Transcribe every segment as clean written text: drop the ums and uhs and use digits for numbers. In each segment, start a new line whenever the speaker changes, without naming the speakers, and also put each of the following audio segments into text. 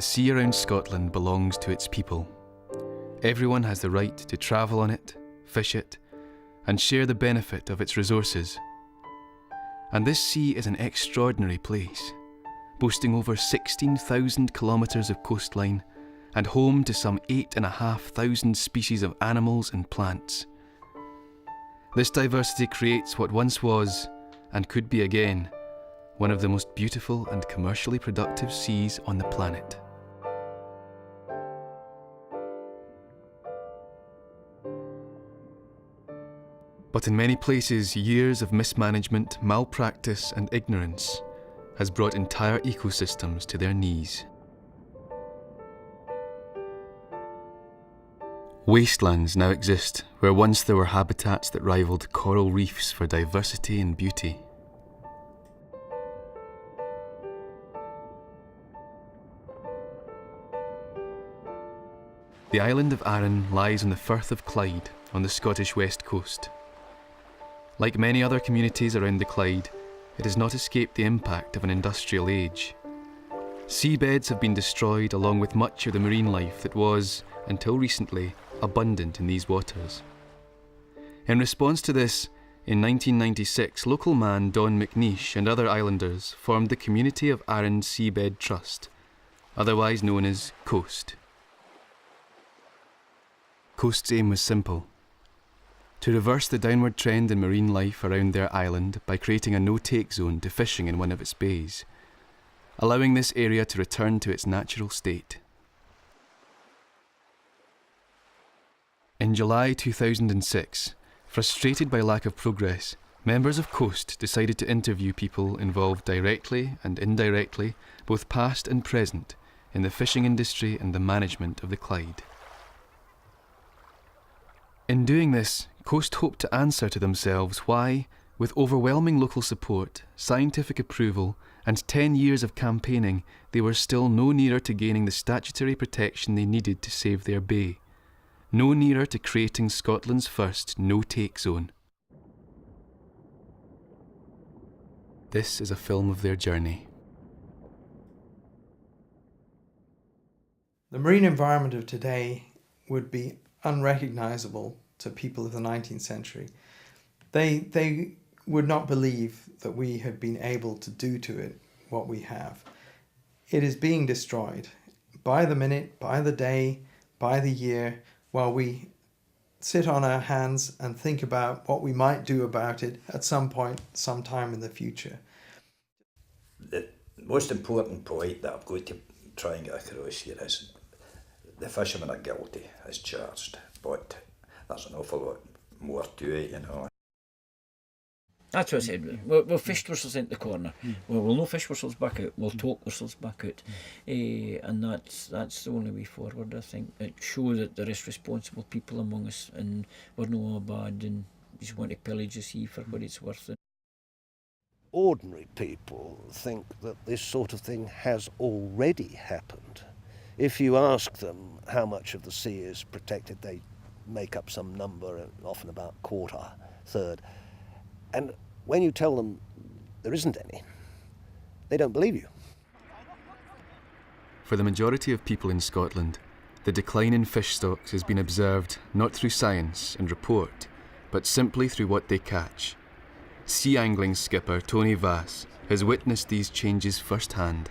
the sea around Scotland belongs to its people. Everyone has the right to travel on it, fish it, and share the benefit of its resources. And this sea is an extraordinary place, boasting over 16,000 kilometres of coastline and home to some 8,500 species of animals and plants. This diversity creates what once was, and could be again, one of the most beautiful and commercially productive seas on the planet. But in many places, years of mismanagement, malpractice and ignorance has brought entire ecosystems to their knees. Wastelands now exist where once there were habitats that rivaled coral reefs for diversity and beauty. The island of Arran lies on the Firth of Clyde on the Scottish west coast. Like many other communities around the Clyde, it has not escaped the impact of an industrial age. Seabeds have been destroyed along with much of the marine life that was, until recently, abundant in these waters. In response to this, in 1996, local man Don McNeish and other islanders formed the Community of Arran Seabed Trust, otherwise known as COAST. COAST's aim was simple: to reverse the downward trend in marine life around their island by creating a no-take zone to fishing in one of its bays, allowing this area to return to its natural state. In July 2006, frustrated by lack of progress, members of COAST decided to interview people involved directly and indirectly, both past and present, in the fishing industry and the management of the Clyde. In doing this, COAST hoped to answer to themselves why, with overwhelming local support, scientific approval, and 10 years of campaigning, they were still no nearer to gaining the statutory protection they needed to save their bay, no nearer to creating Scotland's first no-take zone. This is a film of their journey.
The marine environment of today would be unrecognisable to people of the 19th century. They would not believe that we have been able to do to it what we have. It is being destroyed by the minute, by the day, by the year, while we sit on our hands and think about what we might do about it at some point, sometime in the future.
The most important point that I've got to try and get across here is the fishermen are guilty as charged, but there's an awful lot more to it, you know.
That's what I said. We'll fish ourselves into the corner. We'll no fish ourselves back out. We'll talk ourselves back out. And that's the only way forward, I think. It shows that there is responsible people among us and we're not all bad and just want to pillage the sea for what it's worth.
Ordinary people think that this sort of thing has already happened. If you ask them how much of the sea is protected, they make up some number, often about quarter, third. And when you tell them there isn't any, they don't believe you.
For the majority of people in Scotland, the decline in fish stocks has been observed not through science and report, but simply through what they catch. Sea angling skipper Tony Vass has witnessed these changes firsthand.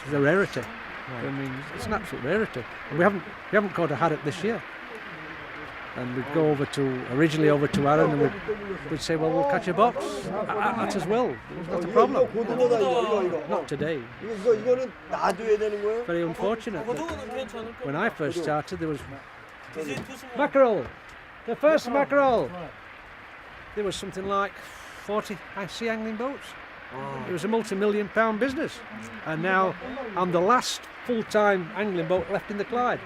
It's a rarity. I mean, it's an absolute rarity. And we haven't caught a haddock this year. And we'd go originally over to Arran, and we'd say, well, we'll catch a box. That as well. It's not a problem. Not today. Very unfortunate. When I first started, there was mackerel. The first mackerel. There was something like 40 sea angling boats. It was a multi-million-pound business. And now I'm the last full-time angling boat left in the Clyde.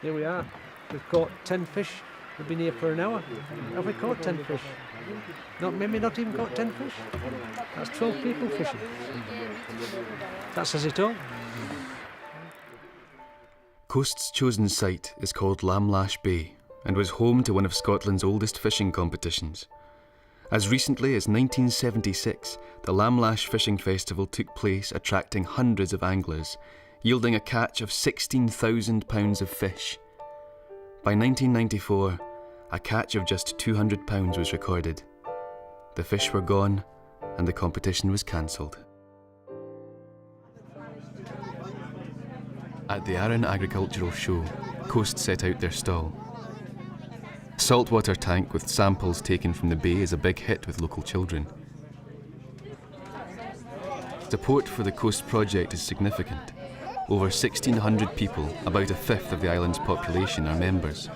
Here we are. We've caught 10 fish. We've been here for an hour. Have we caught 10 fish? Maybe not even caught 10 fish. That's 12 people fishing. That says it all.
Coast's chosen site is called Lamlash Bay and was home to one of Scotland's oldest fishing competitions. As recently as 1976, the Lamlash Fishing Festival took place, attracting hundreds of anglers, yielding a catch of 16,000 pounds of fish. By 1994, a catch of just 200 pounds was recorded. The fish were gone and the competition was cancelled. At the Arran Agricultural Show, Coast set out their stall. A saltwater tank with samples taken from the bay is a big hit with local children. Support for the Coast project is significant. Over 1,600 people, about a fifth of the island's population, are members.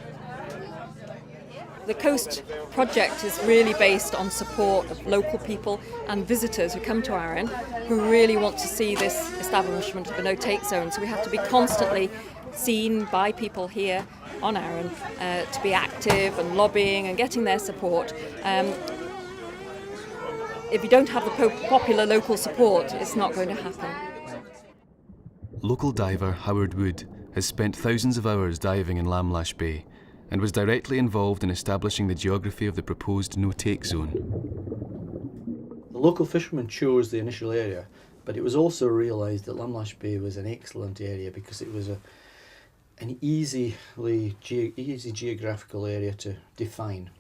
The Coast project is really based on support of local people and visitors who come to Arran who really want to see this establishment of a no-take zone. So we have to be constantly seen by people here on Arran to be active and lobbying and getting their support. If you don't have the popular local support, it's not going to happen.
Local diver Howard Wood has spent thousands of hours diving in Lamlash Bay and was directly involved in establishing the geography of the proposed no-take zone.
The local fishermen chose the initial area, but it was also realised that Lamlash Bay was an excellent area because it was an easy geographical area to define.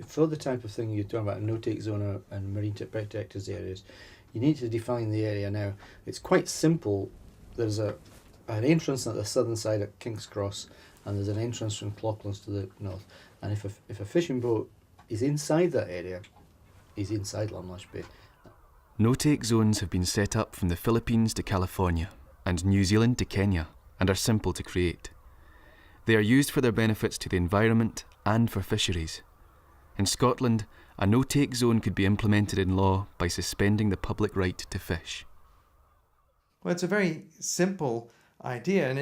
For the type of thing you're talking about, a no-take zone and marine protectors areas, you need to define the area now. It's quite simple. There's an entrance at the southern side at King's Cross, and there's an entrance from Clocklands to the north. And if a fishing boat is inside that area, he's inside Lamlash Bay.
No-take zones have been set up from the Philippines to California and New Zealand to Kenya and are simple to create. They are used for their benefits to the environment and for fisheries. In Scotland, a no-take zone could be implemented in law by suspending the public right to fish.
Well, it's a very simple idea, and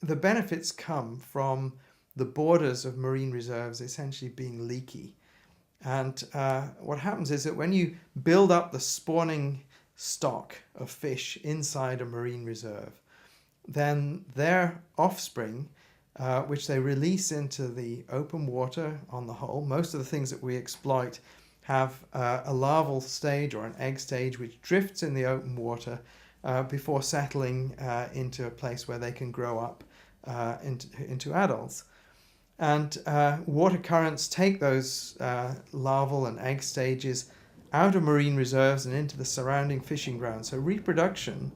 the benefits come from the borders of marine reserves essentially being leaky. And what happens is that when you build up the spawning stock of fish inside a marine reserve, then their offspring, which they release into the open water on the whole, most of the things that we exploit have a larval stage or an egg stage which drifts in the open water before settling into a place where they can grow up into adults. And water currents take those larval and egg stages out of marine reserves and into the surrounding fishing grounds. So reproduction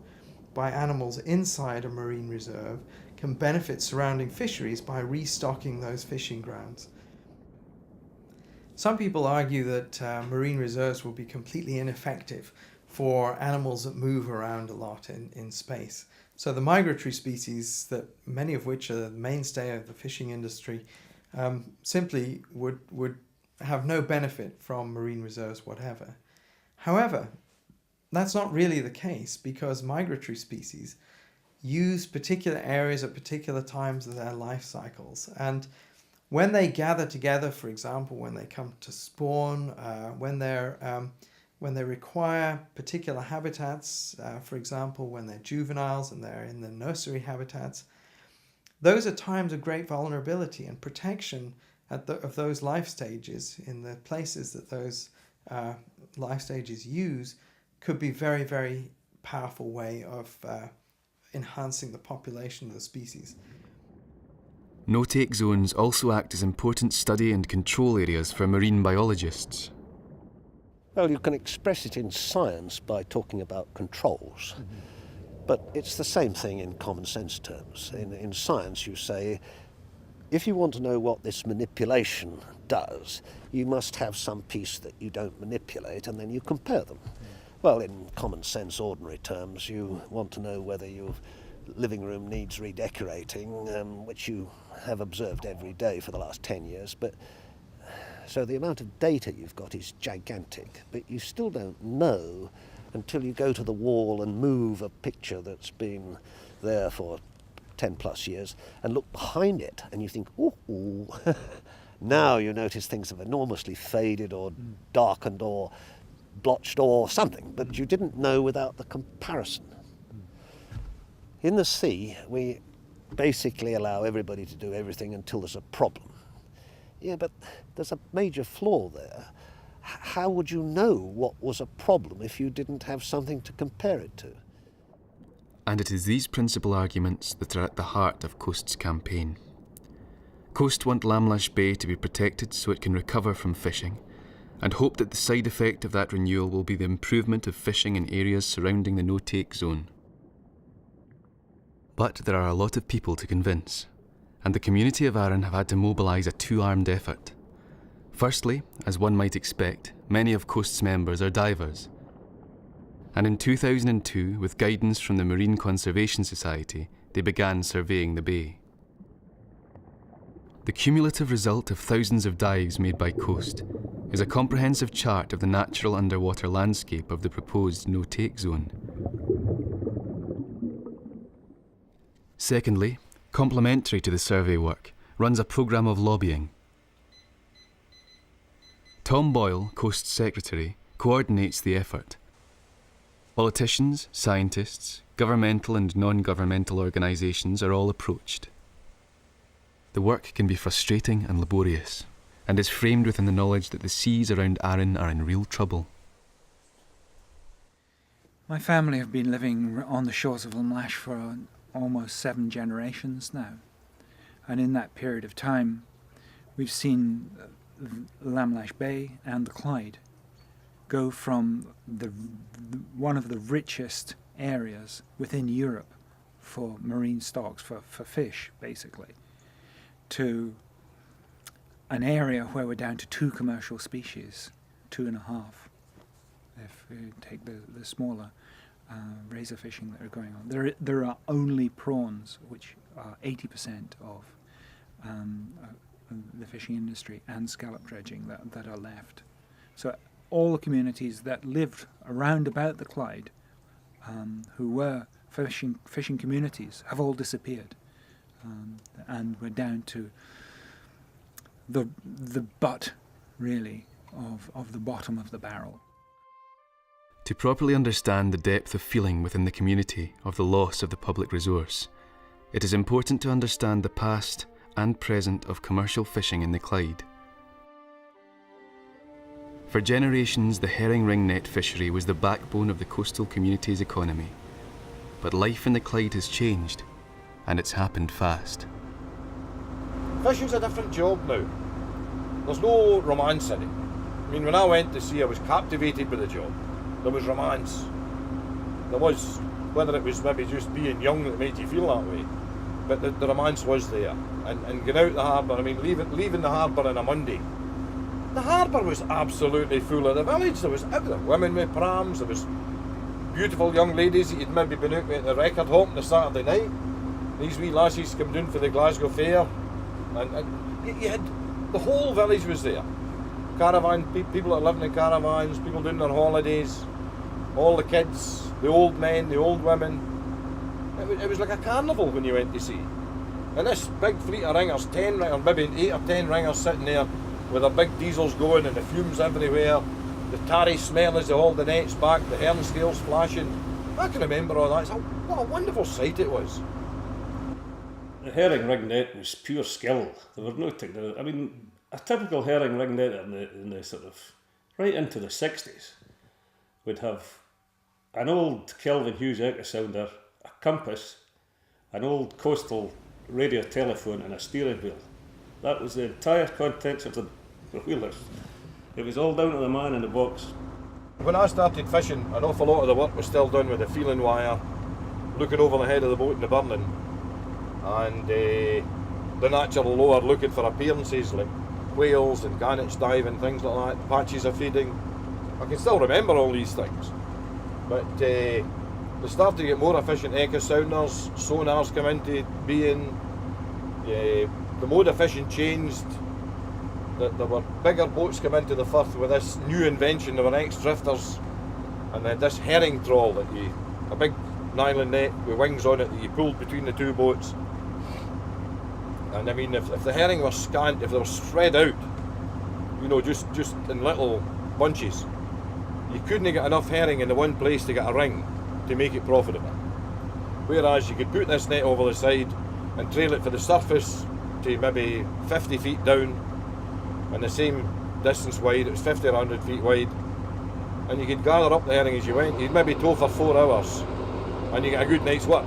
by animals inside a marine reserve can benefit surrounding fisheries by restocking those fishing grounds. Some people argue that marine reserves will be completely ineffective for animals that move around a lot in space. So the migratory species, that many of which are the mainstay of the fishing industry, simply would have no benefit from marine reserves whatever. However, that's not really the case, because migratory species use particular areas at particular times of their life cycles. And when they gather together, for example, when they come to spawn, when they require particular habitats, for example, when they're juveniles and they're in the nursery habitats, those are times of great vulnerability, and protection of those life stages in the places that those life stages use could be very, very powerful way of enhancing the population of the species.
No-take zones also act as important study and control areas for marine biologists.
Well, you can express it in science by talking about controls, but it's the same thing in common sense terms. In science, you say, if you want to know what this manipulation does, you must have some piece that you don't manipulate, and then you compare them. Well, in common sense, ordinary terms, you want to know whether your living room needs redecorating, which you have observed every day for the last 10 years, but so the amount of data you've got is gigantic, but you still don't know until you go to the wall and move a picture that's been there for 10 plus years and look behind it and you think, ooh, now you notice things have enormously faded or darkened or blotched or something, but you didn't know without the comparison. In the sea, we basically allow everybody to do everything until there's a problem. Yeah, but there's a major flaw there. How would you know what was a problem if you didn't have something to compare it to?
And it is these principal arguments that are at the heart of Coast's campaign. Coast want Lamlash Bay to be protected so it can recover from fishing, and hope that the side effect of that renewal will be the improvement of fishing in areas surrounding the no-take zone. But there are a lot of people to convince, and the community of Arran have had to mobilise a two-armed effort. Firstly, as one might expect, many of Coast's members are divers. And in 2002, with guidance from the Marine Conservation Society, they began surveying the bay. The cumulative result of thousands of dives made by Coast is a comprehensive chart of the natural underwater landscape of the proposed no-take zone. Secondly, complementary to the survey work, runs a programme of lobbying. Tom Boyle, Coast's secretary, coordinates the effort. Politicians, scientists, governmental and non-governmental organisations are all approached. The work can be frustrating and laborious, and is framed within the knowledge that the seas around Arran are in real trouble.
My family have been living on the shores of Lamlash for almost 7 generations now. And in that period of time, we've seen Lamlash Bay and the Clyde go from one of the richest areas within Europe for marine stocks, for fish, basically, to an area where we're down to 2 commercial species, 2.5, if we take the smaller razor fishing that are going on. There are only prawns, which are 80% of the fishing industry, and scallop dredging that are left. So all the communities that lived around about the Clyde, who were fishing communities, have all disappeared. And we're down to the butt, really, of the bottom of the barrel.
To properly understand the depth of feeling within the community of the loss of the public resource, it is important to understand the past and present of commercial fishing in the Clyde. For generations, the herring ring net fishery was the backbone of the coastal community's economy. But life in the Clyde has changed, and it's happened fast.
Fishing's a different job now. There's no romance in it. I mean, when I went to sea, I was captivated by the job. There was romance. There was, whether it was maybe just being young that made you feel that way, but the romance was there. And going out the harbour, I mean, leaving the harbour on a Monday, the harbour was absolutely full of the village. There was women with prams, there was beautiful young ladies that you'd maybe been out with at the record hop on a Saturday night. These wee lasses come down for the Glasgow Fair, and you had, the whole village was there. Caravan, people that are living in caravans, people doing their holidays, all the kids, the old men, the old women. It was like a carnival when you went to sea. And this big fleet of ringers, 10 ringers, maybe 8 or 10 ringers sitting there with their big diesels going and the fumes everywhere, the tarry smell as they hauled the nets back, the herring scales flashing. I can remember all that. What a wonderful sight it was.
The herring ring net was pure skill. There were no technology. I mean, a typical herring ring net in the sort of right into the 60s would have an old Kelvin Hughes echosounder, a compass, an old coastal radio telephone, and a steering wheel. That was the entire contents of the wheelers. It was all down to the man in the box.
When I started fishing, an awful lot of the work was still done with the feeling wire, looking over the head of the boat in the burning, and the natural lower looking for appearances like whales and gannets diving, things like that, patches of feeding. I can still remember all these things. But they started to get more efficient echo sounders, sonars come into being, the mode of fishing changed. There were bigger boats come into the Firth with this new invention. There were ex-drifters, and they had this herring trawl that a big nylon net with wings on it that you pulled between the 2 boats. And I mean, if the herring were scant, if they were spread out, you know, just in little bunches, you couldn't get enough herring in the one place to get a ring to make it profitable. Whereas you could put this net over the side and trail it for the surface to maybe 50 feet down, and the same distance wide, it was 50 or 100 feet wide, and you could gather up the herring as you went. You'd maybe tow for 4 hours, and you get a good night's work.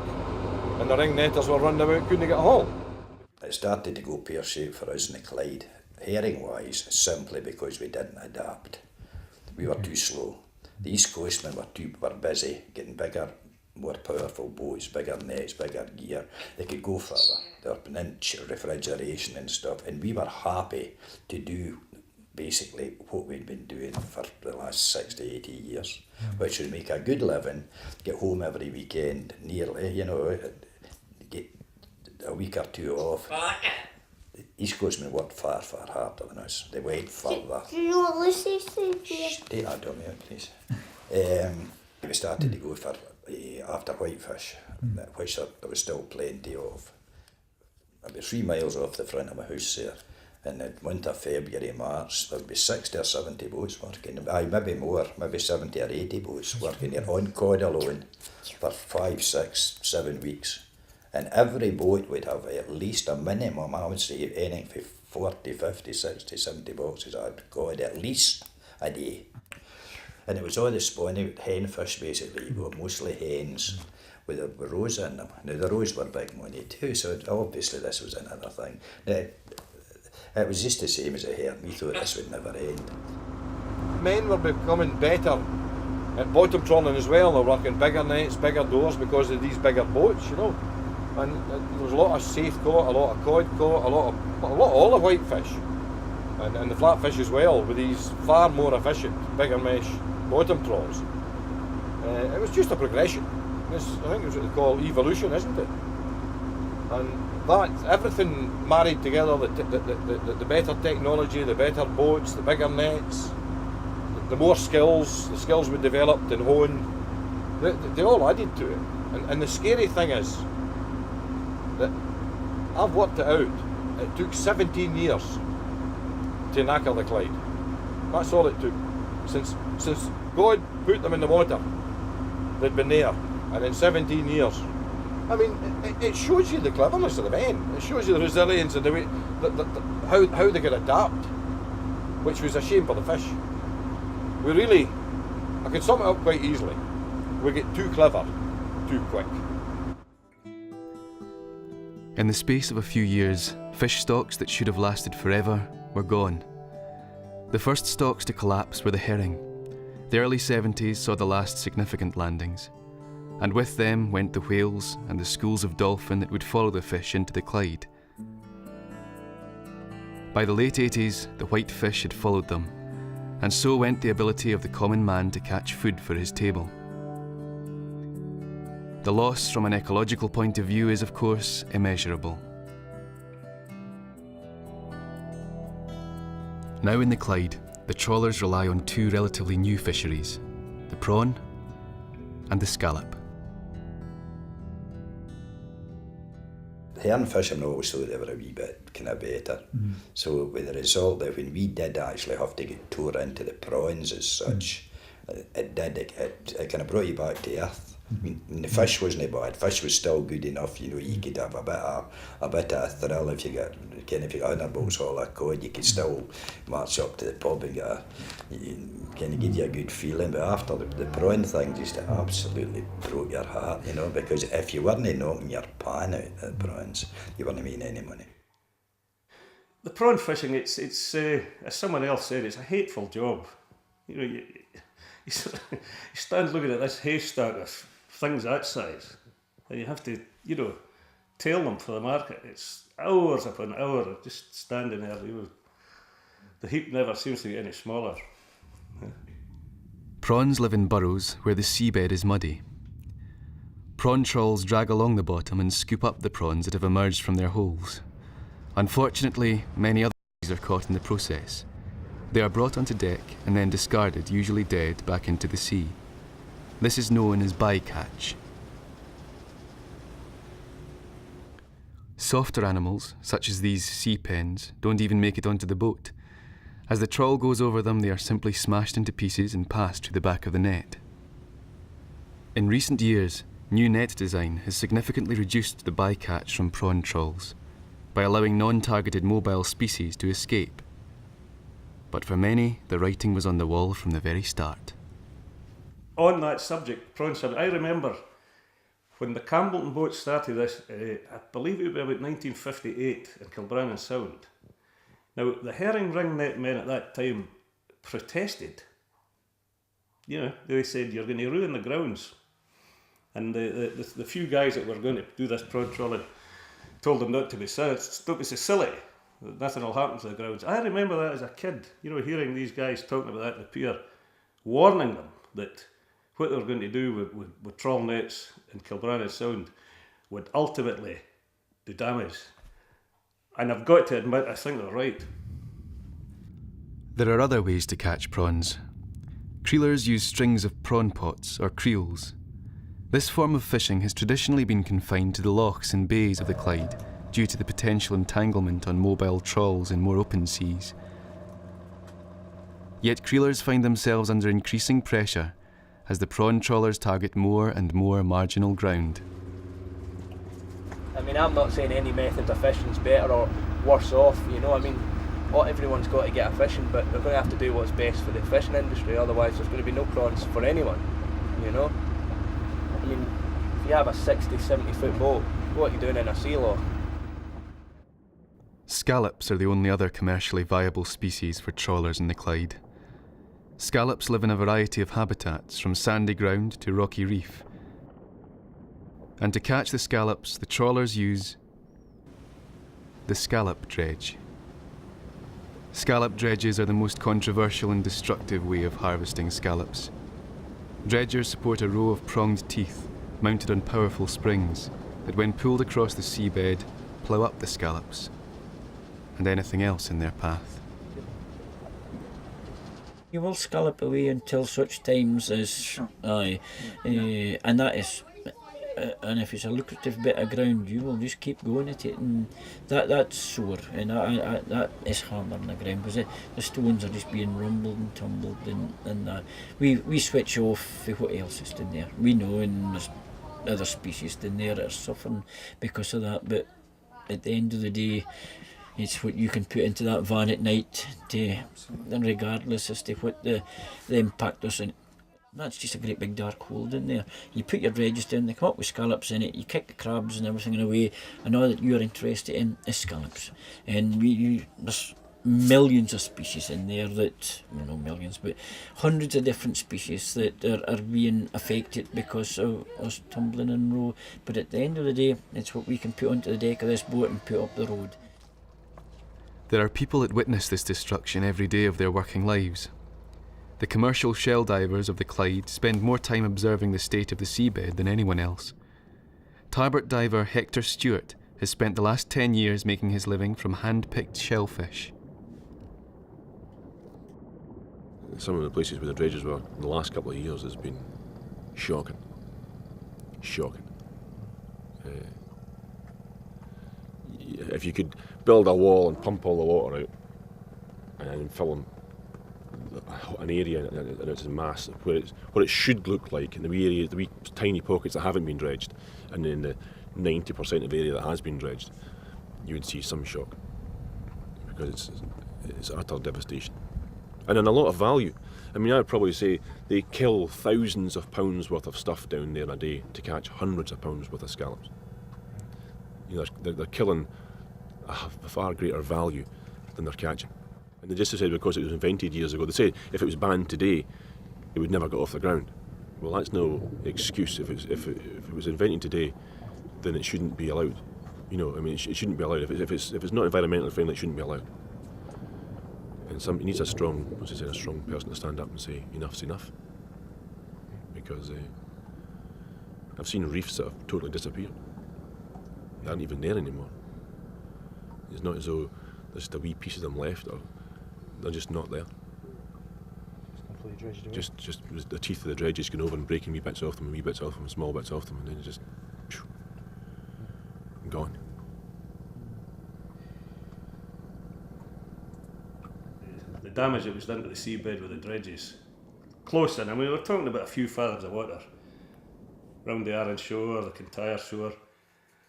And the ring netters were running about, couldn't get a haul.
It started to go pear-shaped for us in the Clyde, herring-wise, simply because we didn't adapt. We were too slow. The East Coastmen were busy getting bigger, more powerful boats, bigger nets, bigger gear. They could go further. They were putting in refrigeration and stuff, and we were happy to do basically what we'd been doing for the last 60, 80 years, which would make a good living, get home every weekend, nearly, you know, get a week or two off. The East Coastmen worked far, far harder than us. They went further.
Do you know what Lucy said here?
Take that down here, please. We started to go for after whitefish, which there was still plenty of. About 3 miles off the front of my house there. In the winter, February, March, there would be 60 or 70 boats working. Maybe more, maybe 70 or 80 boats working here on cod alone for 5, 6, 7 weeks. And every boat would have at least a minimum, I would say anything for 40, 50, 60, 70 boxes of cod at least a day. And it was all the spawning out hen fish basically, mostly hens with the roes in them. Now the roes were big money too, so obviously this was another thing. It was just the same as a hare. We thought this would never end.
Men were becoming better at bottom trawling as well. They were working bigger nets, bigger doors because of these bigger boats, you know. And there was a lot of safe caught, a lot of cod caught, a lot of all the whitefish, and the flatfish as well, with these far more efficient, bigger mesh bottom trawls. It was just a progression. I think it's what they call evolution, isn't it? And that, everything married together, the better technology, the better boats, the bigger nets, the more skills, the skills we developed and honed, they all added to it. And the scary thing is that I've worked it out. It took 17 years to knacker the Clyde. That's all it took. Since God put them in the water, they'd been there. And in 17 years, I mean, it shows you the cleverness of the men. It shows you the resilience and the way, how they could adapt, which was a shame for the fish. I can sum it up quite easily. We get too clever, too quick.
In the space of a few years, fish stocks that should have lasted forever were gone. The first stocks to collapse were the herring. The early 70s saw the last significant landings, and with them went the whales and the schools of dolphin that would follow the fish into the Clyde. By the late 80s, the white fish had followed them, and so went the ability of the common man to catch food for his table. The loss from an ecological point of view is, of course, immeasurable. Now in the Clyde, the trawlers rely on 2 relatively new fisheries, the prawn and the scallop.
Herring fishermen always thought they were a wee bit kind of better. So with the result that when we did actually have to get tore into the prawns as such, it kind of brought you back to earth. I mean, the fish wasn't bad. Fish was still good enough. You know, you could have a bit of a thrill if you got 100 bucks haul of cod. You could still march up to the pub and give you a good feeling. But after the prawn thing, just absolutely broke your heart. You know, because if you weren't knocking your pan out at the prawns, you weren't making any money.
The prawn fishing, it's as someone else said, it's a hateful job. You know, you stand looking at this haystack of things that size, and you have to, you know, tail them for the market. It's hours upon hours of just standing there. You know, the heap never seems to get any smaller.
Prawns live in burrows where the seabed is muddy. Prawn trawls drag along the bottom and scoop up the prawns that have emerged from their holes. Unfortunately, many other species are caught in the process. They are brought onto deck and then discarded, usually dead, back into the sea. This is known as bycatch. Softer animals, such as these sea pens, don't even make it onto the boat. As the trawl goes over them, they are simply smashed into pieces and passed to the back of the net. In recent years, new net design has significantly reduced the bycatch from prawn trawls by allowing non-targeted mobile species to escape. But for many, the writing was on the wall from the very start.
On that subject, prawn subject, I remember when the Campbellton boat started this, I believe it would be about 1958 in Kilbrannan Sound. Now, the herring ringnet men at that time protested. You know, they said, you're going to ruin the grounds. And the few guys that were going to do this prawn trawling told them not to be so silly, that nothing will happen to the grounds. I remember that as a kid, you know, hearing these guys talking about that in the pier, warning them that what they were going to do with trawl nets in Kilbrannan Sound would ultimately do damage. And I've got to admit, I think they're right.
There are other ways to catch prawns. Creelers use strings of prawn pots or creels. This form of fishing has traditionally been confined to the lochs and bays of the Clyde due to the potential entanglement on mobile trawls in more open seas. Yet creelers find themselves under increasing pressure as the prawn trawlers target more and more marginal ground.
I mean, I'm not saying any method of fishing's better or worse off, you know, I mean, not everyone's got to get a fishing, but they're going to have to do what's best for the fishing industry, otherwise there's going to be no prawns for anyone, you know. I mean, if you have a 60, 70 foot boat, what are you doing in a sea loch?
Scallops are the only other commercially viable species for trawlers in the Clyde. Scallops live in a variety of habitats, from sandy ground to rocky reef. And to catch the scallops, the trawlers use the scallop dredge. Scallop dredges are the most controversial and destructive way of harvesting scallops. Dredgers support a row of pronged teeth mounted on powerful springs that, when pulled across the seabed, plough up the scallops and anything else in their path.
You will scallop away until such times as, and that is, and if it's a lucrative bit of ground, you will just keep going at it, and that's sore, and that is hammering the ground, because the stones are just being rumbled and tumbled, and that. We switch off for what else is in there. We know, and there's other species in there that are suffering because of that, but at the end of the day, it's what you can put into that van at night, and regardless as to what the impact is. That's just a great big dark hole in there. You put your dredges down, they come up with scallops in it, you kick the crabs and everything away, and all that you're interested in is scallops. And there's millions of species in there that, well, no millions, but hundreds of different species that are being affected because of us tumbling in row. But at the end of the day, it's what we can put onto the deck of this boat and put up the road.
There are people that witness this destruction every day of their working lives. The commercial shell divers of the Clyde spend more time observing the state of the seabed than anyone else. Tarbert diver Hector Stewart has spent the last 10 years making his living from hand-picked shellfish.
Some of the places where the dredges were in the last couple of years has been shocking. Shocking. If you could build a wall and pump all the water out and fill an area in its mass where it should look like, in the wee areas, the wee tiny pockets that haven't been dredged, and in the 90% of the area that has been dredged, you would see some shock, because it's utter devastation, and in a lot of value. I mean, I would probably say they kill thousands of pounds worth of stuff down there in a day to catch hundreds of pounds worth of scallops. You know, they're killing a far greater value than they're catching. And they just said because it was invented years ago, they say if it was banned today, it would never get off the ground. Well, that's no excuse. If it was invented today, then it shouldn't be allowed. You know, I mean, it shouldn't be allowed. If it's not environmentally friendly, it shouldn't be allowed. And it needs a strong person to stand up and say enough's enough. Because I've seen reefs that have totally disappeared. They aren't even there anymore. It's not as though there's just a wee piece of them left, or they're just not there. Just the teeth of the dredges going over and breaking wee bits off them, and wee bits off them, and small bits off them, and then it's just gone.
The damage that was done to the seabed with the dredges, close in. I mean, we're talking about a few fathoms of water round the Arran shore, the Kintyre shore.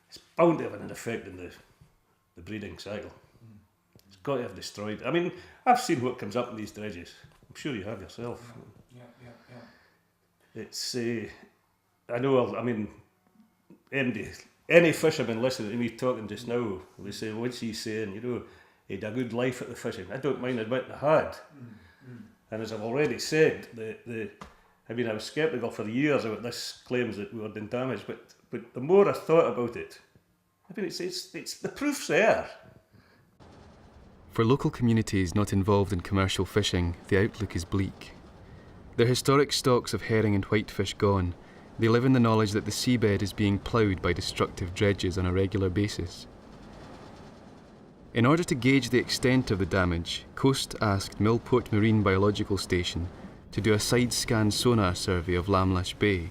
It's bound to have an effect in the breeding cycle. It's got to have destroyed. I mean, I've seen what comes up in these dredges. I'm sure you have yourself.
Yeah.
It's, I know, I mean, any fisherman listening to me talking just now, they say, what's he saying? You know, he had a good life at the fishing. I don't mind admitting I had. And as I've already said, I was sceptical for years about this claims that we were doing damage, but the more I thought about it, it's the proof's there.
For local communities not involved in commercial fishing, the outlook is bleak. Their historic stocks of herring and whitefish gone, they live in the knowledge that the seabed is being ploughed by destructive dredges on a regular basis. In order to gauge the extent of the damage, Coast asked Millport Marine Biological Station to do a side-scan sonar survey of Lamlash Bay.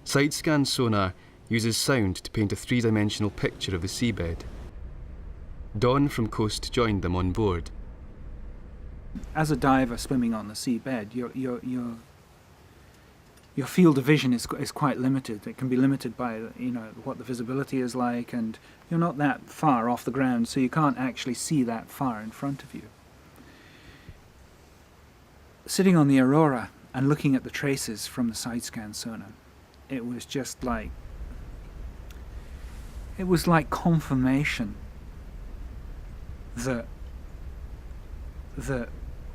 Side-scan sonar uses sound to paint a three-dimensional picture of the seabed. Don from Coast joined them on board.
As a diver swimming on the seabed, your field of vision is quite limited. It can be limited by what the visibility is like, and you're not that far off the ground, so you can't actually see that far in front of you. Sitting on the Aurora and looking at the traces from the side scan sonar, it was just like confirmation that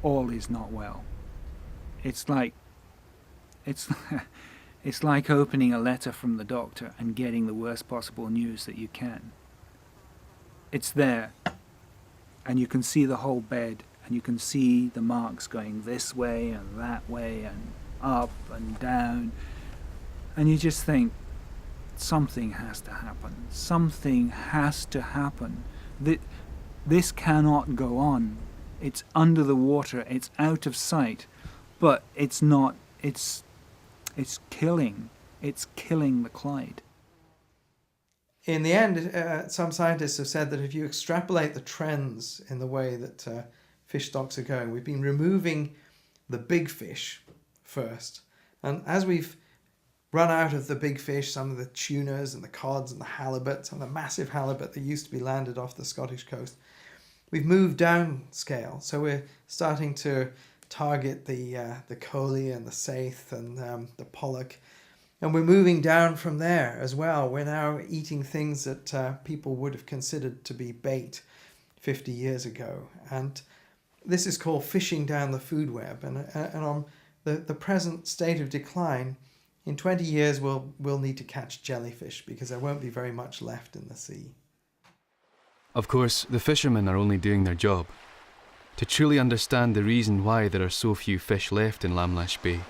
all is not well. It's like opening a letter from the doctor and getting the worst possible news that you can. It's there, and you can see the whole bed, and you can see the marks going this way and that way and up and down, and you just think, something has to happen. Something has to happen. This cannot go on. It's under the water, it's out of sight, but it's not, it's killing the Clyde.
In the end, some scientists have said that if you extrapolate the trends in the way that fish stocks are going, we've been removing the big fish first. And as we've run out of the big fish, some of the tunas and the cods and the halibut, some of the massive halibut that used to be landed off the Scottish coast, we've moved down scale. So we're starting to target the coley and the saithe and the pollock. And we're moving down from there as well. We're now eating things that people would have considered to be bait 50 years ago. And this is called fishing down the food web. And on the present state of decline, in 20 years we'll need to catch jellyfish because there won't be very much left in the sea.
Of course, the fishermen are only doing their job. To truly understand the reason why there are so few fish left in Lamlash Bay,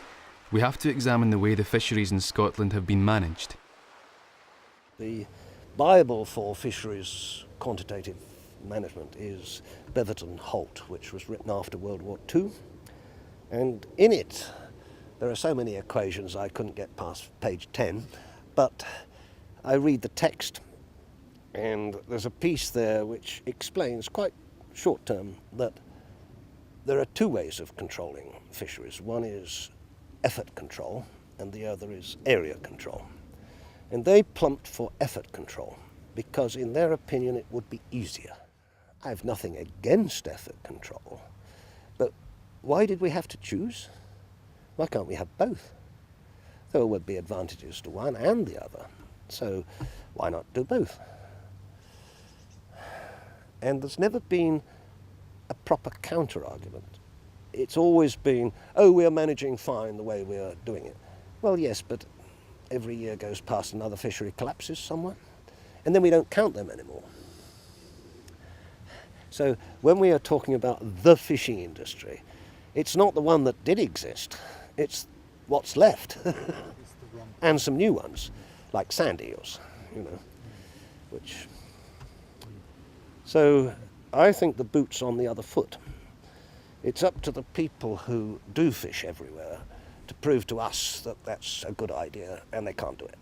we have to examine the way the fisheries in Scotland have been managed.
The Bible for fisheries quantitative management is Beaverton Holt, which was written after World War II. And in it, there are so many equations I couldn't get past page 10, but I read the text, and there's a piece there which explains quite short term that there are two ways of controlling fisheries. One is effort control and the other is area control. And they plumped for effort control because in their opinion it would be easier. I have nothing against effort control, but why did we have to choose? Why can't we have both? There would be advantages to one and the other, so why not do both? And there's never been a proper counter-argument. It's always been, oh, we're managing fine the way we're doing it. Well, yes, but every year goes past another fishery collapses somewhere, and then we don't count them anymore. So when we are talking about the fishing industry, it's not the one that did exist, it's what's left. And some new ones, like sand eels, which... So I think the boot's on the other foot. It's up to the people who do fish everywhere to prove to us that that's a good idea, and they can't do it.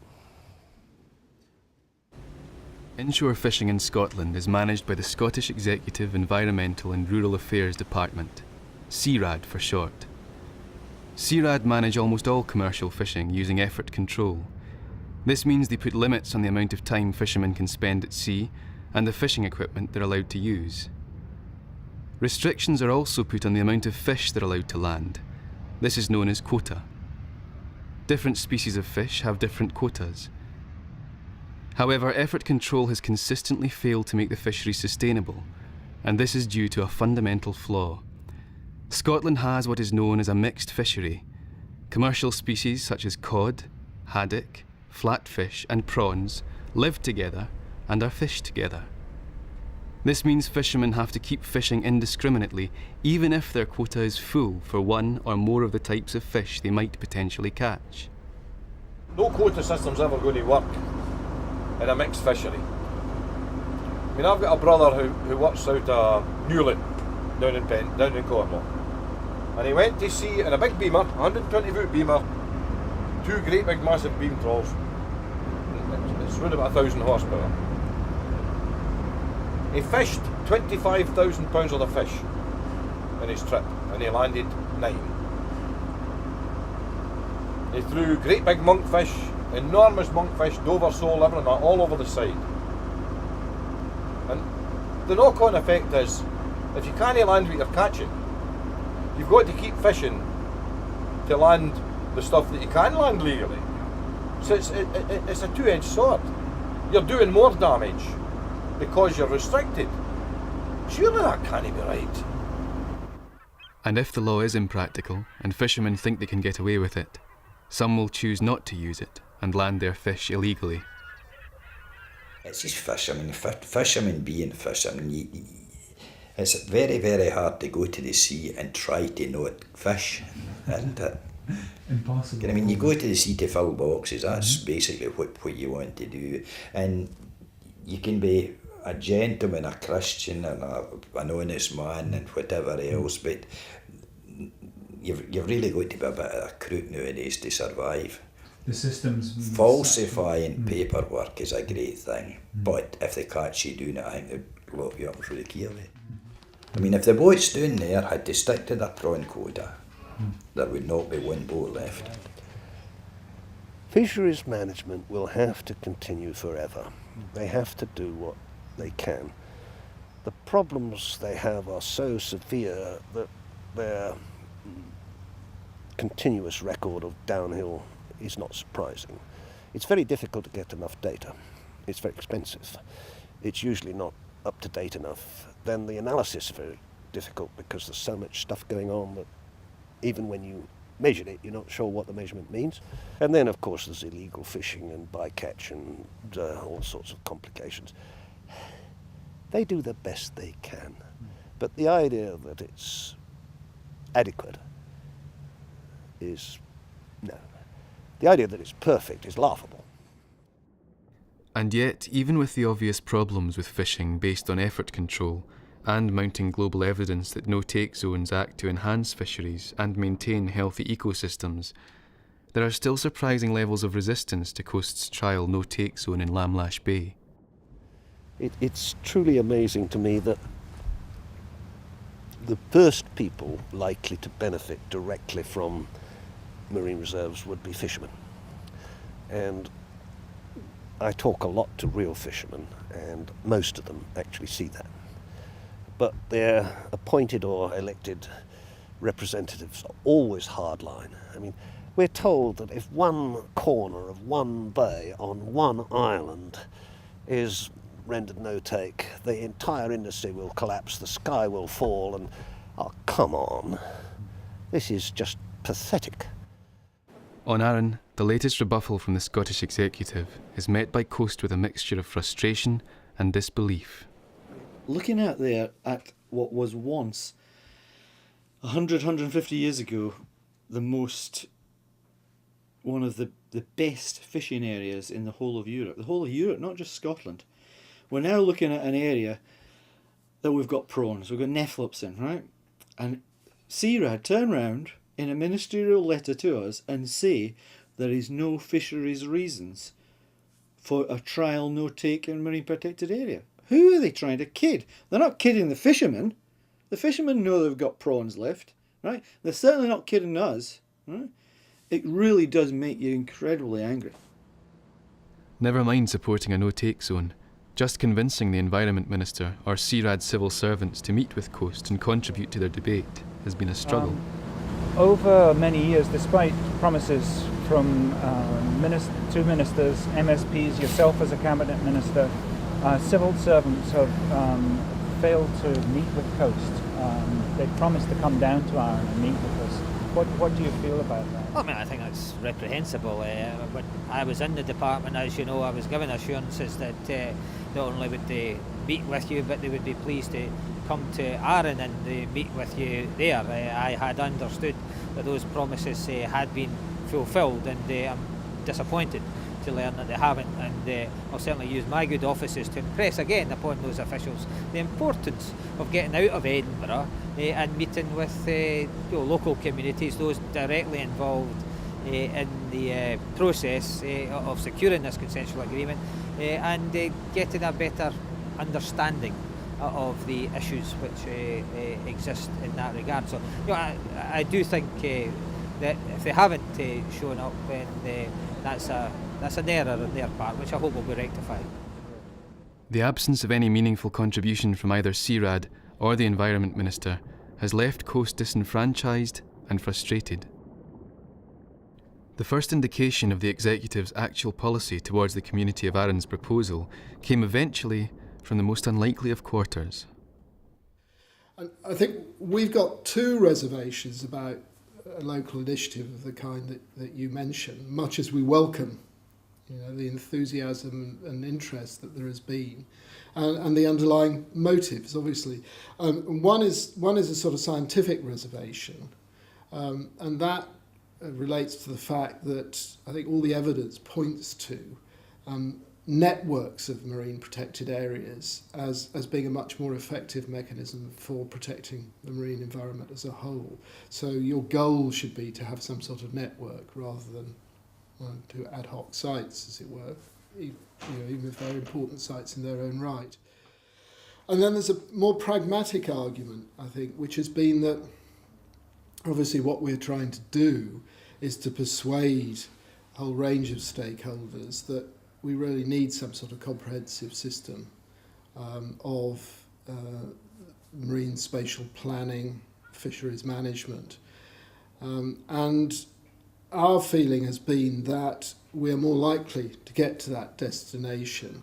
Inshore fishing in Scotland is managed by the Scottish Executive Environmental and Rural Affairs Department, CERAD for short. CERAD manage almost all commercial fishing using effort control. This means they put limits on the amount of time fishermen can spend at sea and the fishing equipment they're allowed to use. Restrictions are also put on the amount of fish they're allowed to land. This is known as quota. Different species of fish have different quotas. However, effort control has consistently failed to make the fishery sustainable, and this is due to a fundamental flaw. Scotland has what is known as a mixed fishery. Commercial species such as cod, haddock, flatfish and prawns live together and are fished together. This means fishermen have to keep fishing indiscriminately, even if their quota is full for one or more of the types of fish they might potentially catch.
No quota system's ever going to work in a mixed fishery. I mean, I've got a brother who works out of Newlyn, down in Cornwall. And he went to sea in a big beamer, 120 foot beamer, two great big massive beam trawls. It's around about 1,000 horsepower. He fished 25,000 pounds worth of fish in his trip, and he landed 9. He threw great big monkfish, enormous monkfish, Dover sole, everything, all over the side. And the knock-on effect is, if you can't land what you're catching, you've got to keep fishing to land the stuff that you can land legally. So it's a two-edged sword. You're doing more damage because you're restricted. Surely that can't be right.
And if the law is impractical and fishermen think they can get away with it, some will choose not to use it and land their fish illegally.
It's just fish. I mean, fishermen being fishermen, it's very, very hard to go to the sea and try to not fish, isn't it?
Impossible.
I mean, you go to the sea to fill boxes, that's basically what you want to do. And you can be a gentleman, a Christian, and an honest man, and whatever else, but you've really got to be a bit of a crook nowadays to survive.
The systems...
Falsifying paperwork is a great thing, but if they catch you doing it, I think they'll lock you up really carefully. I mean, if the boats down there had to stick to their prawn quota, there would not be one boat left.
Fisheries management will have to continue forever. They have to do what they can. The problems they have are so severe that their continuous record of downhill is not surprising. It's very difficult to get enough data. It's very expensive. It's usually not up to date enough. Then the analysis is very difficult because there's so much stuff going on that even when you measure it, you're not sure what the measurement means. And then, of course, there's illegal fishing and bycatch and all sorts of complications. They do the best they can. But the idea that it's adequate is no. The idea that it's perfect is laughable.
And yet, even with the obvious problems with fishing based on effort control, and mounting global evidence that no-take zones act to enhance fisheries and maintain healthy ecosystems, there are still surprising levels of resistance to Coast's trial no-take zone in Lamlash Bay.
It's truly amazing to me that the first people likely to benefit directly from marine reserves would be fishermen. And I talk a lot to real fishermen, and most of them actually see that. But their appointed or elected representatives are always hardline. I mean, we're told that if one corner of one bay on one island is rendered no-take, the entire industry will collapse, the sky will fall, and oh, come on. This is just pathetic.
On Arran, the latest rebuffal from the Scottish Executive is met by Coast with a mixture of frustration and disbelief.
Looking out there at what was once 100, 150 years ago, one of the best fishing areas in the whole of Europe, not just Scotland. We're now looking at an area that we've got prawns, we've got nephlops in, right? And CRAD turn round in a ministerial letter to us and say there is no fisheries reasons for a trial no-take in marine protected area. Who are they trying to kid? They're not kidding the fishermen. The fishermen know they've got prawns left, right? They're certainly not kidding us, right? It really does make you incredibly angry.
Never mind supporting a no-take zone, just convincing the Environment Minister or CRAD civil servants to meet with Coast and contribute to their debate has been a struggle.
Over many years, despite promises from two ministers, MSPs, yourself as a cabinet minister. Civil servants have failed to meet with Coast. They promised to come down to Arran and meet with us. What do you feel about that?
I mean, I think that's reprehensible. When I was in the department, as you know, I was given assurances that not only would they meet with you, but they would be pleased to come to Arran and meet with you there. I had understood that those promises had been fulfilled, and I'm disappointed to learn that they haven't, and I'll certainly use my good offices to impress again upon those officials the importance of getting out of Edinburgh and meeting with local communities, those directly involved in the process of securing this consensual agreement, and getting a better understanding of the issues which exist in that regard. So I do think that if they haven't shown up, then that's an error on their part, which I hope will be rectified.
The absence of any meaningful contribution from either CRAD or the Environment Minister has left Coast disenfranchised and frustrated. The first indication of the Executive's actual policy towards the community of Arran's proposal came eventually from the most unlikely of quarters.
And I think we've got two reservations about a local initiative of the kind that you mentioned, much as we welcome the enthusiasm and interest that there has been, and the underlying motives, obviously. One is a sort of scientific reservation, and that relates to the fact that I think all the evidence points to networks of marine protected areas as being a much more effective mechanism for protecting the marine environment as a whole. So your goal should be to have some sort of network rather than to ad hoc sites, as it were, even if they're important sites in their own right. And then there's a more pragmatic argument, I think, which has been that obviously what we're trying to do is to persuade a whole range of stakeholders that we really need some sort of comprehensive system of marine spatial planning, fisheries management. And our feeling has been that we're more likely to get to that destination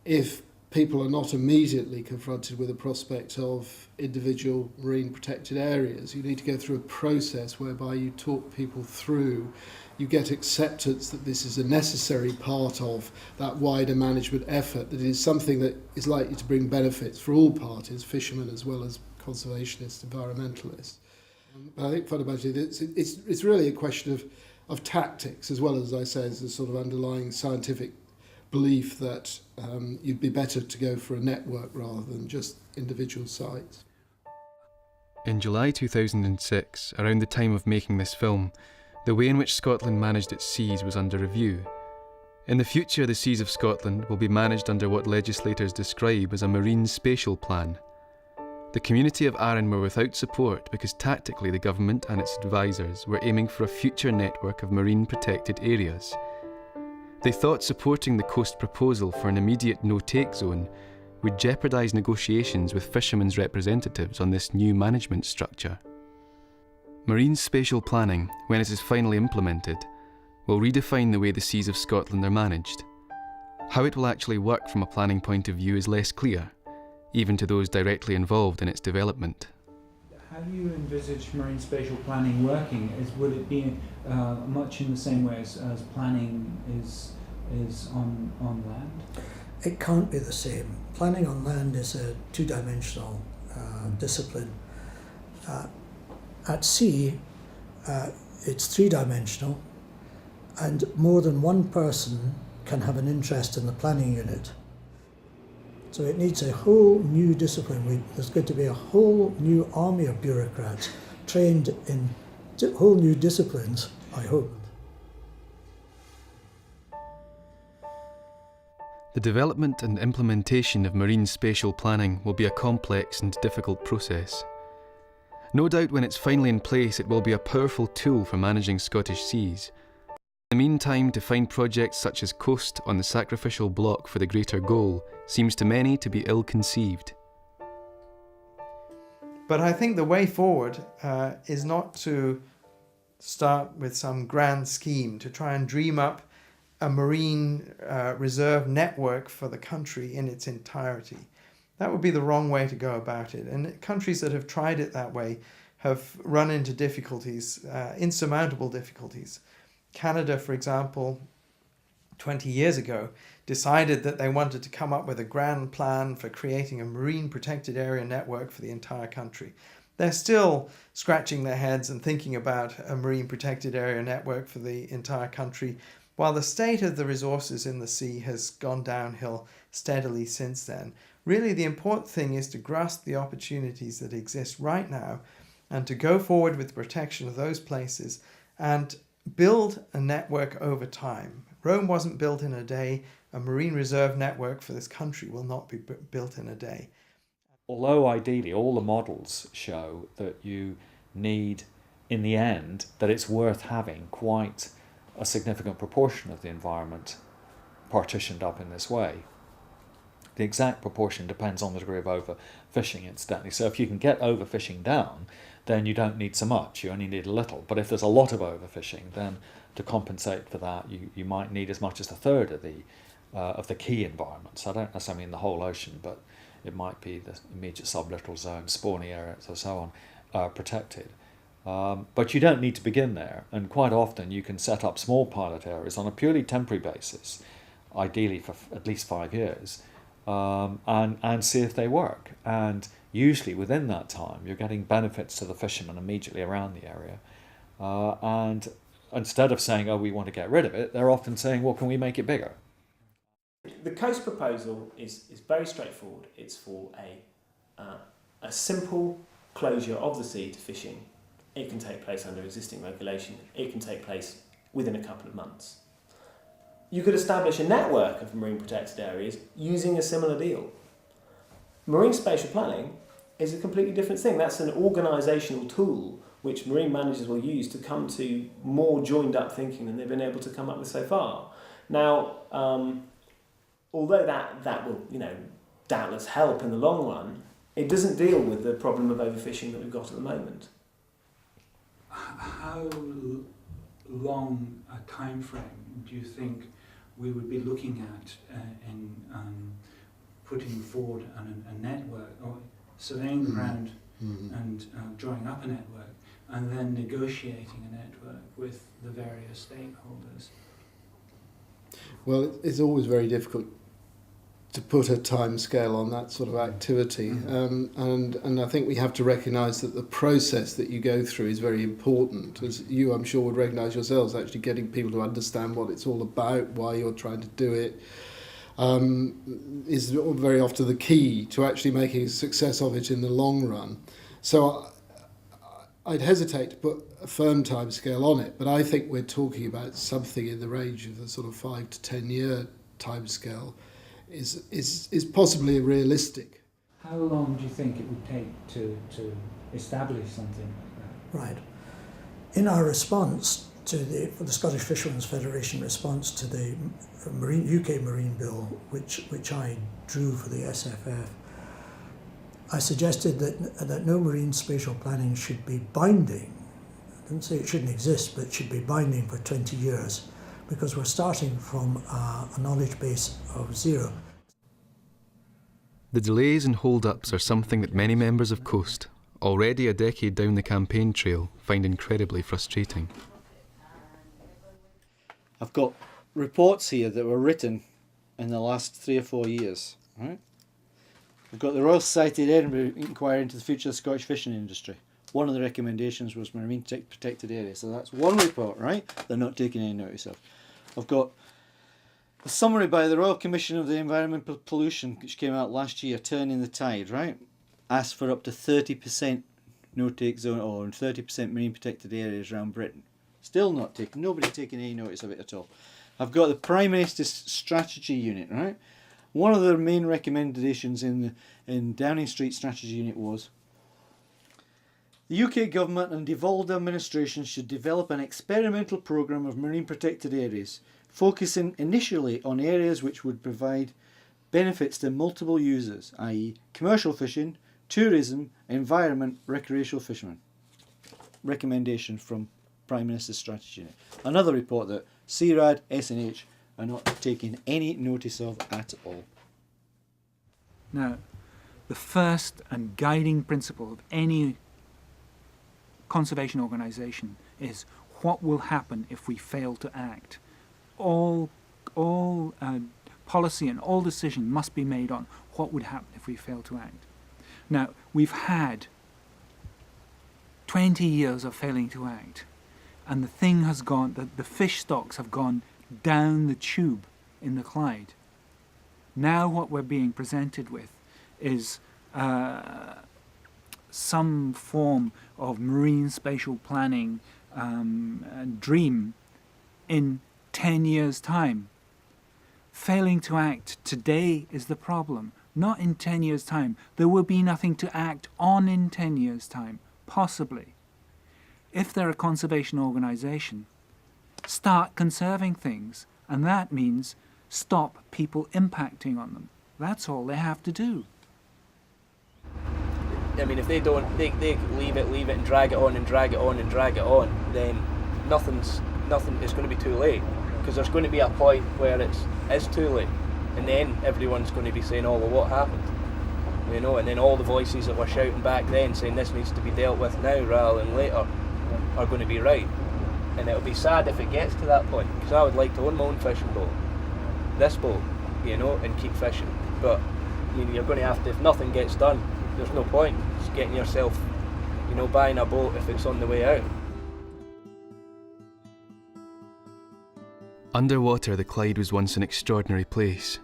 if people are not immediately confronted with the prospect of individual marine protected areas. You need to go through a process whereby you talk people through, you get acceptance that this is a necessary part of that wider management effort, that it is something that is likely to bring benefits for all parties, fishermen as well as conservationists, environmentalists. But I think fundamentally it's really a question of tactics, as well as I say, as a sort of underlying scientific belief that you'd be better to go for a network rather than just individual sites.
In July 2006, around the time of making this film, the way in which Scotland managed its seas was under review. In the future, the seas of Scotland will be managed under what legislators describe as a marine spatial plan. The community of Arran were without support because tactically the government and its advisors were aiming for a future network of marine protected areas. They thought supporting the Coast proposal for an immediate no-take zone would jeopardise negotiations with fishermen's representatives on this new management structure. Marine spatial planning, when it is finally implemented, will redefine the way the seas of Scotland are managed. How it will actually work from a planning point of view is less clear, even to those directly involved in its development.
How do you envisage marine spatial planning working? Would it be much in the same way as planning is on land?
It can't be the same. Planning on land is a two-dimensional discipline. At sea, it's three-dimensional, and more than one person can have an interest in the planning unit. So it needs a whole new discipline. There's going to be a whole new army of bureaucrats trained in whole new disciplines, I hope.
The development and implementation of marine spatial planning will be a complex and difficult process. No doubt when it's finally in place, it will be a powerful tool for managing Scottish seas. In the meantime, to find projects such as Coast on the sacrificial block for the greater goal seems to many to be ill-conceived.
But I think the way forward is not to start with some grand scheme to try and dream up a marine reserve network for the country in its entirety. That would be the wrong way to go about it. And countries that have tried it that way have run into difficulties, insurmountable difficulties. Canada, for example, 20 years ago, decided that they wanted to come up with a grand plan for creating a marine protected area network for the entire country. They're still scratching their heads and thinking about a marine protected area network for the entire country, while the state of the resources in the sea has gone downhill steadily since then. Really, the important thing is to grasp the opportunities that exist right now and to go forward with the protection of those places and build a network over time. Rome wasn't built in a day. A marine reserve network for this country will not be built in a day.
Although ideally all the models show that you need, in the end, that it's worth having quite a significant proportion of the environment partitioned up in this way. The exact proportion depends on the degree of overfishing, incidentally. So if you can get overfishing down, then you don't need so much, you only need a little. But if there's a lot of overfishing, then to compensate for that, you might need as much as a third of the key environments. I don't necessarily mean the whole ocean, but it might be the immediate sublittoral zone, spawning areas, or so on, protected. But you don't need to begin there, and quite often you can set up small pilot areas on a purely temporary basis, ideally for at least 5 years, and see if they work. And usually within that time, you're getting benefits to the fishermen immediately around the area. And instead of saying, oh, we want to get rid of it, they're often saying, well, can we make it bigger?
The coast proposal is very straightforward. It's for a simple closure of the sea to fishing. It can take place under existing regulation. It can take place within a couple of months. You could establish a network of marine protected areas using a similar deal. Marine spatial planning is a completely different thing. That's an organisational tool which marine managers will use to come to more joined up thinking than they've been able to come up with so far. Now, although that will, doubtless help in the long run, it doesn't deal with the problem of overfishing that we've got at the moment.
How long a time frame do you think we would be looking at in putting forward a network, or surveying the ground and drawing up a network, and then negotiating a network with the various stakeholders?
Well, it's always very difficult to put a time scale on that sort of activity. And I think we have to recognise that the process that you go through is very important. As you, I'm sure, would recognise yourselves, actually getting people to understand what it's all about, why you're trying to do it, is very often the key to actually making a success of it in the long run. So I'd hesitate to put a firm time scale on it, but I think we're talking about something in the range of the sort of 5 to 10 year time scale is possibly realistic.
How long do you think it would take to establish something like that?
Right. In our response to the Scottish Fishermen's Federation response to the UK Marine Bill, which I drew for the SFF, I suggested that no marine spatial planning should be binding. I didn't say it shouldn't exist, but it should be binding for 20 years, because we're starting from a knowledge base of zero.
The delays and hold-ups are something that many members of Coast, already a decade down the campaign trail, find incredibly frustrating.
I've got reports here that were written in the last 3 or 4 years. Right? We've got the Royal Society of Edinburgh inquiry into the future of the Scottish fishing industry. One of the recommendations was marine protected areas. So that's one report, right? They're not taking any notice of. I've got a summary by the Royal Commission of the Environmental Pollution, which came out last year, Turning the Tide, right? Asked for up to 30% no-take zone or 30% marine protected areas around Britain. Still not taking, nobody taking any notice of it at all. I've got the Prime Minister's Strategy Unit, right? One of their main recommendations in Downing Street Strategy Unit was the UK government and devolved administrations should develop an experimental programme of marine protected areas, focusing initially on areas which would provide benefits to multiple users, i.e. commercial fishing, tourism, environment, recreational fishermen. Recommendation from Prime Minister's strategy. Another report that CRAD, SNH are not taking any notice of at all.
Now, the first and guiding principle of any conservation organisation is what will happen if we fail to act. All policy and all decision must be made on what would happen if we fail to act. Now, we've had 20 years of failing to act, and the thing has gone, the fish stocks have gone down the tube in the Clyde. Now what we're being presented with is some form of marine spatial planning dream in 10 years' time. Failing to act today is the problem, not in 10 years' time. There will be nothing to act on in 10 years' time, possibly. If they're a conservation organisation, start conserving things, and that means stop people impacting on them. That's all they have to do.
I mean, if they don't, they leave it and drag it on and drag it on and drag it on, then nothing, it's going to be too late. Because there's going to be a point where it's too late. And then everyone's going to be saying, oh, well, what happened? You know, and then all the voices that were shouting back then saying this needs to be dealt with now rather than later are going to be right. And it'll be sad if it gets to that point, because I would like to own my own fishing boat, this boat, you know, and keep fishing. But you know, you're going to have to, if nothing gets done, there's no point just getting yourself, you know, buying a boat if it's on the way out.
Underwater, the Clyde was once an extraordinary place.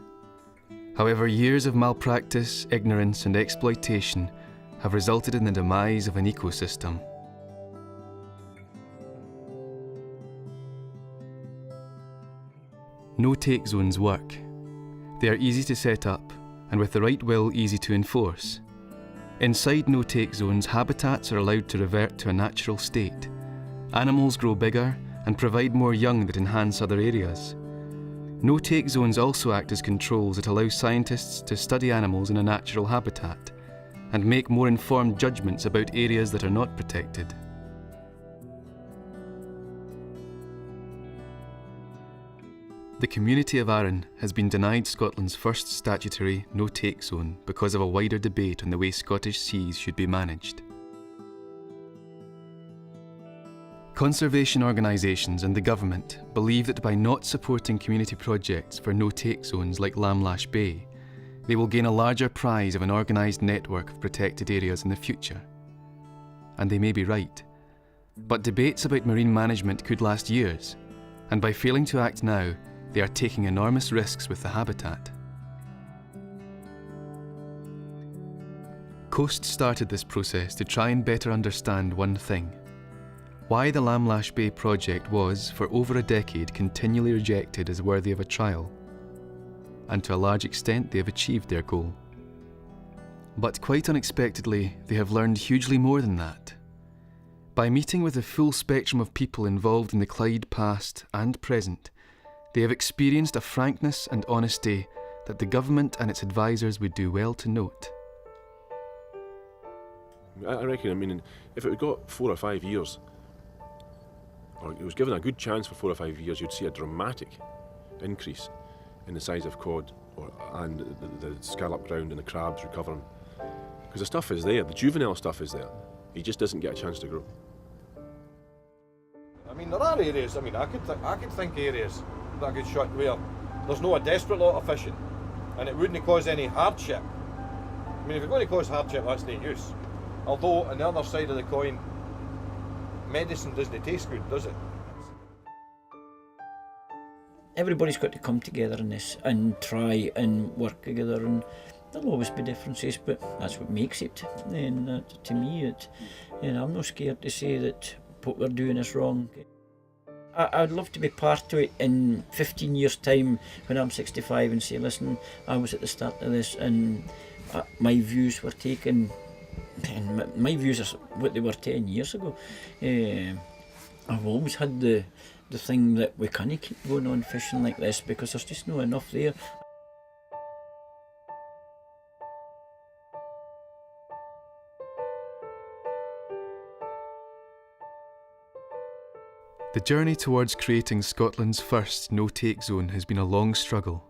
However, years of malpractice, ignorance and exploitation have resulted in the demise of an ecosystem. No-take zones work. They are easy to set up, and with the right will, easy to enforce. Inside no-take zones, habitats are allowed to revert to a natural state. Animals grow bigger and provide more young that enhance other areas. No-take zones also act as controls that allow scientists to study animals in a natural habitat and make more informed judgments about areas that are not protected. The community of Arran has been denied Scotland's first statutory no-take zone because of a wider debate on the way Scottish seas should be managed. Conservation organisations and the government believe that by not supporting community projects for no-take zones like Lamlash Bay, they will gain a larger prize of an organised network of protected areas in the future. And they may be right. But debates about marine management could last years, and by failing to act now, they are taking enormous risks with the habitat. Coast started this process to try and better understand one thing: why the Lamlash Bay project was, for over a decade, continually rejected as worthy of a trial. And to a large extent, they have achieved their goal. But quite unexpectedly, they have learned hugely more than that. By meeting with the full spectrum of people involved in the Clyde past and present, they have experienced a frankness and honesty that the government and its advisors would do well to note.
I reckon, I mean, if it had got 4 or 5 years, or it was given a good chance for 4 or 5 years, you'd see a dramatic increase in the size of cod and the scallop ground and the crabs recovering. Because the stuff is there, the juvenile stuff is there. He just doesn't get a chance to grow.
I mean, there are areas, I mean, I could think areas that could shut where there's no a desperate lot of fishing and it wouldn't cause any hardship. I mean, if it's going to cause hardship, that's no use. Although, on the other side of the coin, medicine doesn't taste good, does it?
Everybody's got to come together in this and try and work together, and there'll always be differences, but that's what makes it. And to me, I'm not scared to say that what we're doing is wrong. I'd love to be part of it in 15 years' time when I'm 65 and say, listen, I was at the start of this and my views were taken, and my views are what they were 10 years ago. I've always had the thing that we can't keep going on fishing like this because there's just not enough there.
The journey towards creating Scotland's first no-take zone has been a long struggle.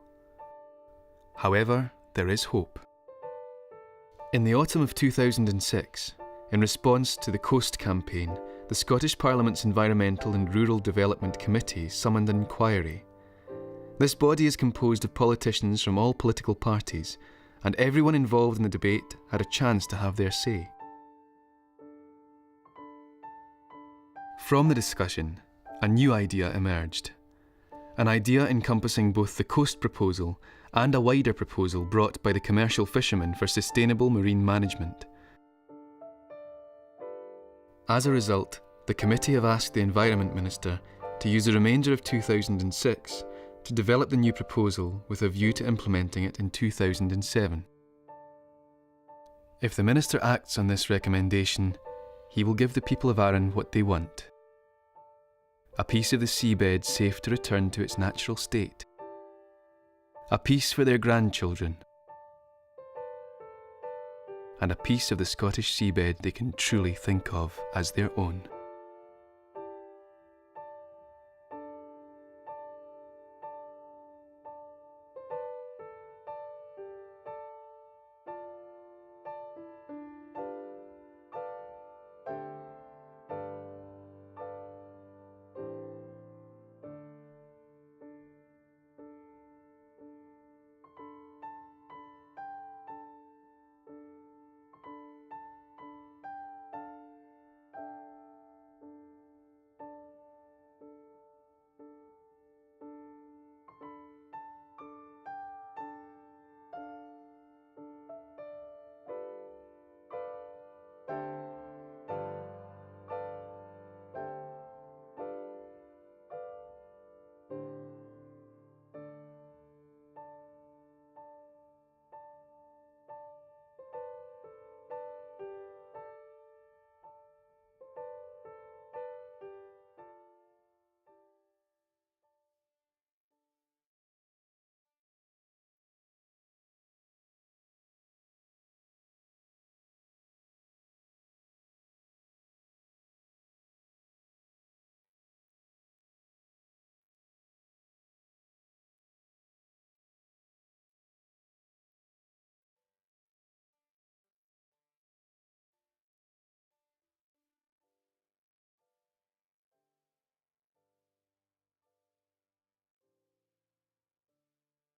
However, there is hope. In the autumn of 2006, in response to the Coast Campaign, the Scottish Parliament's Environmental and Rural Development Committee summoned an inquiry. This body is composed of politicians from all political parties, and everyone involved in the debate had a chance to have their say. From the discussion, a new idea emerged. An idea encompassing both the coast proposal and a wider proposal brought by the commercial fishermen for sustainable marine management. As a result, the committee have asked the Environment Minister to use the remainder of 2006 to develop the new proposal with a view to implementing it in 2007. If the Minister acts on this recommendation, he will give the people of Arran what they want: a piece of the seabed safe to return to its natural state, a piece for their grandchildren, and a piece of the Scottish seabed they can truly think of as their own.